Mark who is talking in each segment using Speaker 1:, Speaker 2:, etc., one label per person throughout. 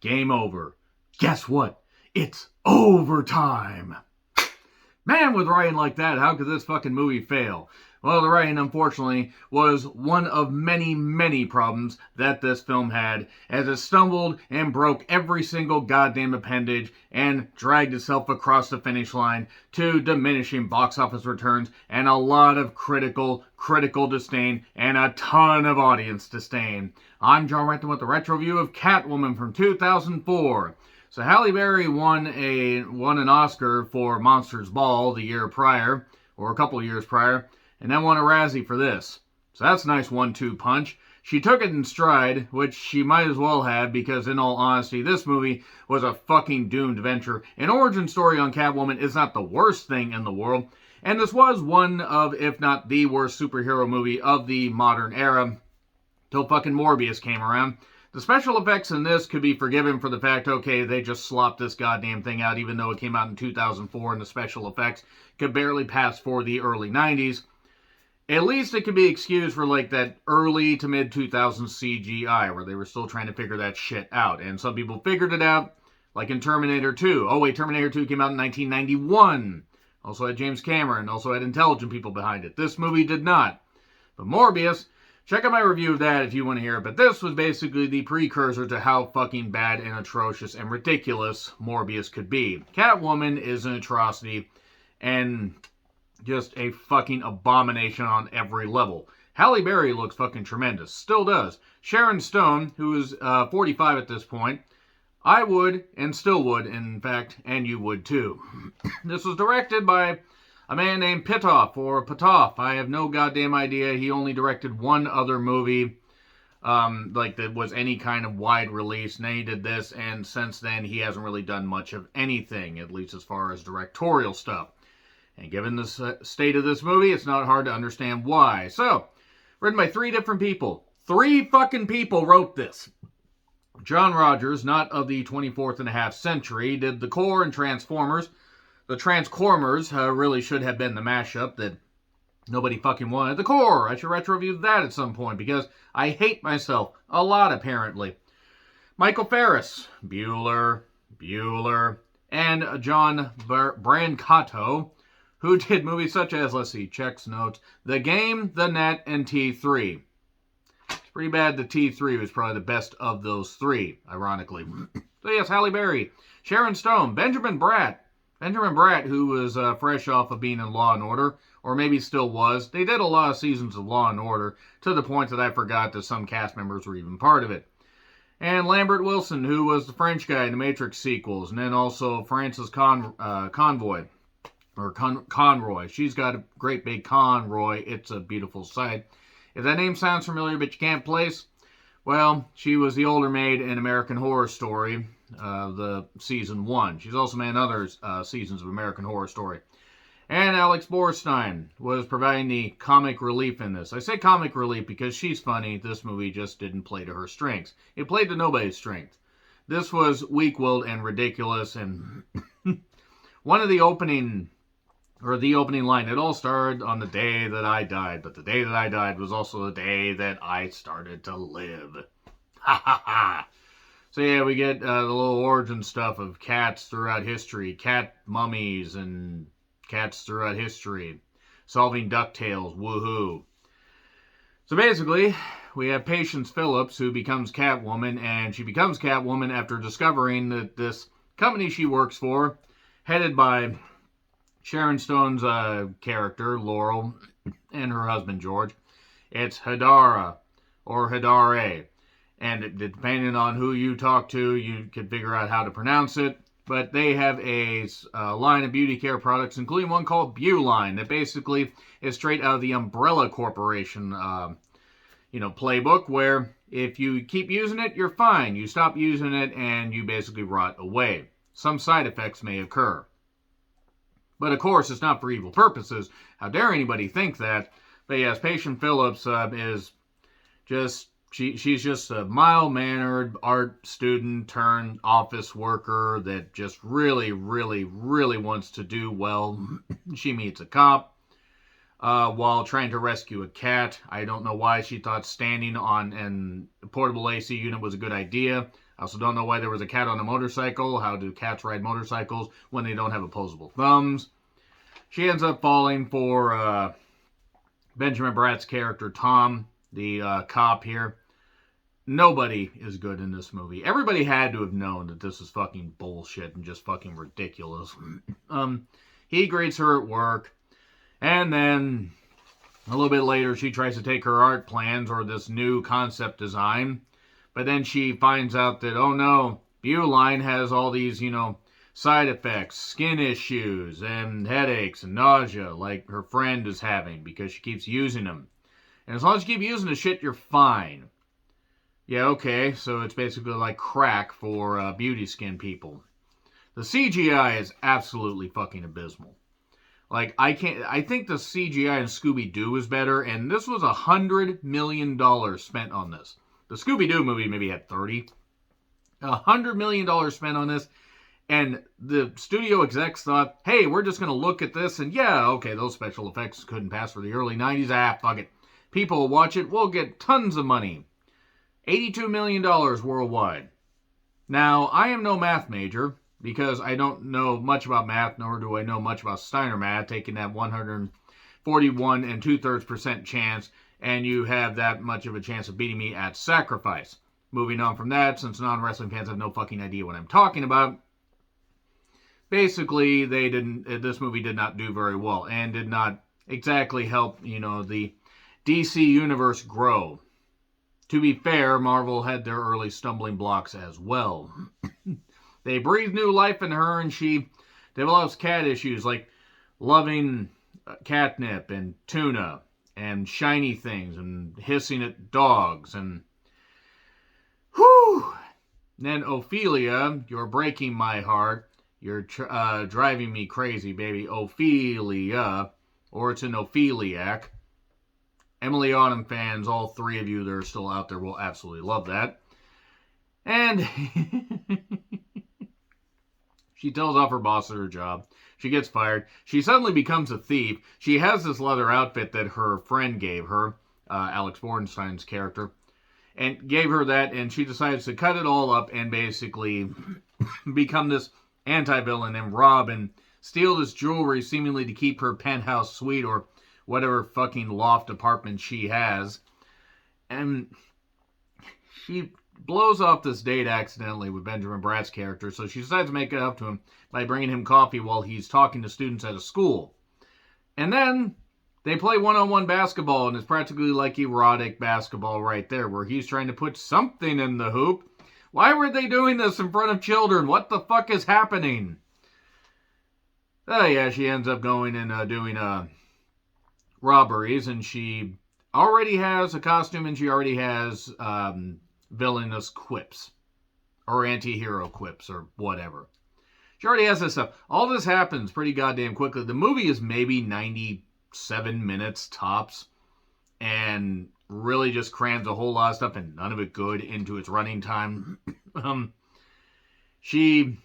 Speaker 1: Game over. Guess what? It's overtime. Man, with writing like that, how could this fucking movie fail? Well, the writing, unfortunately, was one of many, many problems that this film had, as it stumbled and broke every single goddamn appendage and dragged itself across the finish line to diminishing box office returns and a lot of critical disdain and a ton of audience disdain. I'm John Renton with the retro review of Catwoman from 2004. So Halle Berry won an Oscar for Monsters Ball the year prior, or a couple of years prior, and then won a Razzie for this. So that's a nice 1-2 punch. She took it in stride, which she might as well have, because in all honesty, this movie was a fucking doomed venture. An origin story on Catwoman is not the worst thing in the world, and this was one of, if not the worst superhero movie of the modern era, till fucking Morbius came around. The special effects in this could be forgiven for the fact, okay, they just slopped this goddamn thing out, even though it came out in 2004 and the special effects could barely pass for the early 90s. At least it could be excused for like that early to mid 2000s CGI, where they were still trying to figure that shit out. And some people figured it out, like in Terminator 2. Oh wait, Terminator 2 came out in 1991. Also had James Cameron, also had intelligent people behind it. This movie did not. But Morbius, check out my review of that if you want to hear it, but this was basically the precursor to how fucking bad and atrocious and ridiculous Morbius could be. Catwoman is an atrocity and just a fucking abomination on every level. Halle Berry looks fucking tremendous. Still does. Sharon Stone, who is 45 at this point, I would, and still would, in fact, and you would too. This was directed by a man named Pitoff. I have no goddamn idea. He only directed one other movie, that was any kind of wide release. And then he did this, and since then he hasn't really done much of anything, at least as far as directorial stuff. And given the state of this movie, it's not hard to understand why. So, written by 3 different people. 3 fucking people wrote this. John Rogers, not of the 24th and a half century, did The Core and Transformers. The Transformers really should have been the mashup that nobody fucking wanted. The Core, I should retro review that at some point because I hate myself a lot apparently. Michael Ferris, Bueller, and John Brancato, who did movies such as, let's see, checks notes, The Game, The Net, and T3. It's pretty bad that T3 was probably the best of those 3, ironically. So yes, Halle Berry, Sharon Stone, Benjamin Bratt, who was fresh off of being in Law & Order, or maybe still was. They did a lot of seasons of Law & Order, to the point that I forgot that some cast members were even part of it. And Lambert Wilson, who was the French guy in the Matrix sequels, and then also Frances Conroy. She's got a great big Conroy. It's a beautiful sight. If that name sounds familiar but you can't place, well, she was the older maid in American Horror Story, the season 1. She's also been in other seasons of American Horror Story. And Alex Borstein was providing the comic relief in this. I say comic relief because she's funny. This movie just didn't play to her strengths. It played to nobody's strength. This was weak-willed and ridiculous, and one of the opening line, it all started on the day that I died, but the day that I died was also the day that I started to live. Ha ha ha. So yeah, we get the little origin stuff of cats throughout history, cat mummies and cats throughout history, solving DuckTales, woohoo. So basically, we have Patience Phillips, who becomes Catwoman, and she becomes Catwoman after discovering that this company she works for, headed by Sharon Stone's character, Laurel, and her husband, George, it's Hadara, or Hadare. And depending on who you talk to, you can figure out how to pronounce it. But they have a line of beauty care products, including one called Bewline, that basically is straight out of the Umbrella Corporation, playbook, where if you keep using it, you're fine. You stop using it, and you basically rot away. Some side effects may occur. But of course, it's not for evil purposes. How dare anybody think that? But yes, Patience Phillips is just... She's just a mild-mannered art student turned office worker that just really, really, really wants to do well. She meets a cop while trying to rescue a cat. I don't know why she thought standing on a portable AC unit was a good idea. I also don't know why there was a cat on a motorcycle. How do cats ride motorcycles when they don't have opposable thumbs? She ends up falling for Benjamin Bratt's character, Tom, the cop here. Nobody is good in this movie. Everybody had to have known that this is fucking bullshit and just fucking ridiculous. He greets her at work, and then a little bit later she tries to take her art plans or this new concept design, but then she finds out that, oh no, Meowleil has all these, side effects, skin issues, and headaches and nausea like her friend is having because she keeps using them. And as long as you keep using the shit, you're fine. Yeah, okay, so it's basically like crack for beauty skin people. The CGI is absolutely fucking abysmal. Like, I think the CGI in Scooby-Doo is better, and this was $100 million spent on this. The Scooby-Doo movie maybe had 30. $100 million spent on this, and the studio execs thought, hey, we're just going to look at this, and yeah, okay, those special effects couldn't pass for the early 90s. Fuck it. People will watch it, we'll get tons of money. $82 million worldwide. Now, I am no math major, because I don't know much about math, nor do I know much about Steiner math, taking that 141 2/3% chance, and you have that much of a chance of beating me at sacrifice. Moving on from that, since non-wrestling fans have no fucking idea what I'm talking about, basically, this movie did not do very well, and did not exactly help, the DC universe grow. To be fair, Marvel had their early stumbling blocks as well. They breathe new life in her, and she develops cat issues like loving catnip and tuna and shiny things and hissing at dogs. And whew! Then Ophelia, you're breaking my heart. You're driving me crazy, baby. Ophelia, or it's an Opheliac. Emily Autumn fans, all three of you that are still out there, will absolutely love that. And she tells off her boss at her job. She gets fired. She suddenly becomes a thief. She has this leather outfit that her friend gave her, Alex Bornstein's character, and gave her that, and she decides to cut it all up and basically become this anti-villain and rob and steal this jewelry seemingly to keep her penthouse suite or whatever fucking loft apartment she has. And she blows off this date accidentally with Benjamin Bratt's character, so she decides to make it up to him by bringing him coffee while he's talking to students at a school. And then they play one-on-one basketball, and it's practically like erotic basketball right there, where he's trying to put something in the hoop. Why were they doing this in front of children? What the fuck is happening? Oh yeah, she ends up going and doing robberies, and she already has a costume, and she already has villainous quips, or anti-hero quips, or whatever. She already has this stuff. All this happens pretty goddamn quickly. The movie is maybe 97 minutes tops, and really just crams a whole lot of stuff, and none of it good, into its running time. She's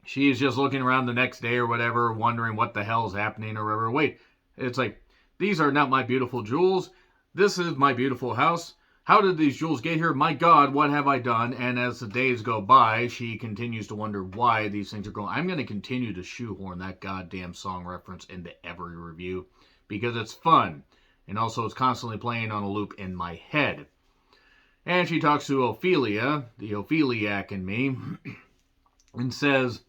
Speaker 1: just looking around the next day or whatever, wondering what the hell's happening or whatever. Wait, it's like, these are not my beautiful jewels. This is my beautiful house. How did these jewels get here? My God, what have I done? And as the days go by, she continues to wonder why these things are going. I'm going to continue to shoehorn that goddamn song reference into every review because it's fun. And also it's constantly playing on a loop in my head. And she talks to Ophelia, the Opheliac in me, and says,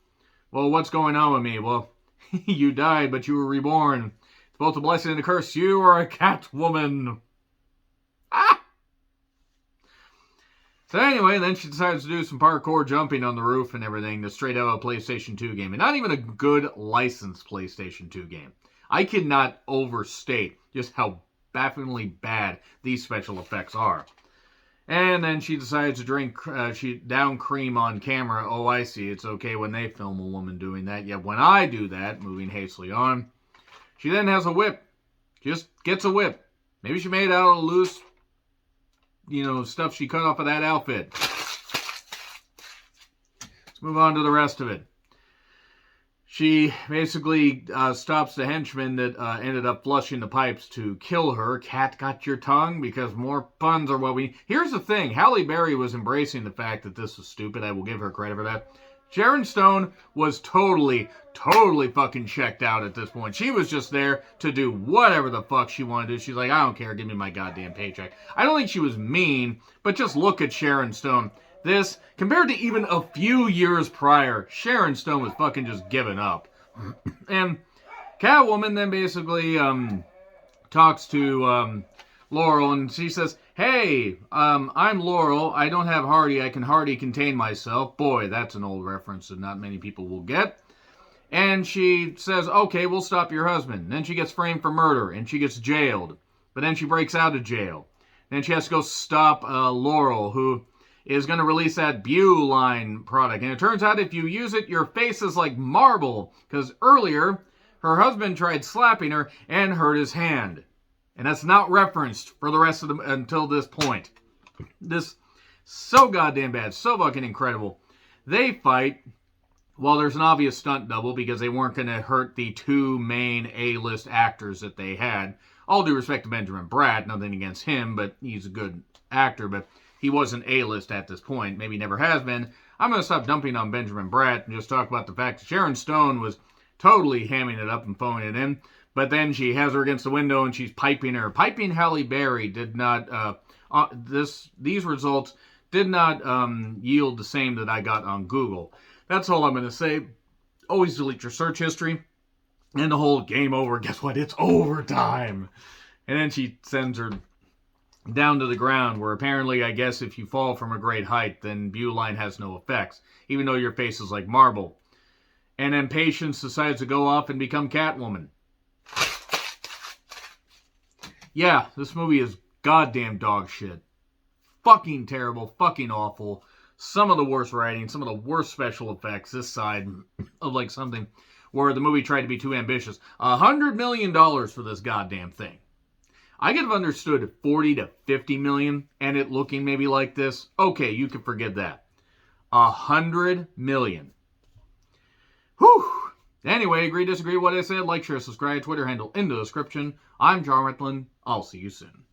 Speaker 1: well, what's going on with me? Well, you died, but you were reborn. It's both a blessing and a curse. You are a Catwoman. Ah! So anyway, then she decides to do some parkour jumping on the roof and everything that's straight out of a PlayStation 2 game. And not even a good licensed PlayStation 2 game. I cannot overstate just how bafflingly bad these special effects are. And then she decides to drink, she down cream on camera. Oh, I see. It's okay when they film a woman doing that. Yet when I do that, moving hastily on, she then has a whip. Just gets a whip. Maybe she made it out of loose, stuff she cut off of that outfit. Let's move on to the rest of it. She basically stops the henchman that ended up flushing the pipes to kill her. Cat got your tongue? Because more puns are what we... Here's the thing. Halle Berry was embracing the fact that this was stupid. I will give her credit for that. Sharon Stone was totally fucking checked out at this point. She was just there to do whatever the fuck she wanted to do. She's like, I don't care. Give me my goddamn paycheck. I don't think she was mean, but just look at Sharon Stone. This, compared to even a few years prior, Sharon Stone was fucking just giving up. And Catwoman then basically talks to Laurel, and she says, hey, I'm Laurel. I don't have Hardy. I can hardly contain myself. Boy, that's an old reference that not many people will get. And she says, okay, we'll stop your husband. Then she gets framed for murder, and she gets jailed. But then she breaks out of jail. Then she has to go stop Laurel, who is going to release that Meowleil product. And it turns out if you use it, your face is like marble. Because earlier, her husband tried slapping her and hurt his hand. And that's not referenced for the rest of them until this point. This, so goddamn bad. So fucking incredible. They fight. Well, there's an obvious stunt double because they weren't going to hurt the two main A-list actors that they had. All due respect to Benjamin Bratt. Nothing against him, but he's a good actor. But he wasn't A-list at this point. Maybe never has been. I'm going to stop dumping on Benjamin Bratt and just talk about the fact that Sharon Stone was totally hamming it up and phoning it in. But then she has her against the window and she's piping her. Piping Halle Berry did not... these results did not yield the same that I got on Google. That's all I'm going to say. Always delete your search history. And the whole game over. Guess what? It's overtime. And then she sends her down to the ground, where apparently, I guess, if you fall from a great height, then Meowleil has no effects, even though your face is like marble. And then Patience decides to go off and become Catwoman. Yeah, this movie is goddamn dog shit. Fucking terrible, fucking awful. Some of the worst writing, some of the worst special effects this side of like something where the movie tried to be too ambitious. $100 million for this goddamn thing. I could have understood 40 to 50 million and it looking maybe like this. Okay, you can forget that. 100 million. Whew. Anyway, agree, disagree with what I said. Like, share, subscribe, Twitter handle in the description. I'm John Ritlin. I'll see you soon.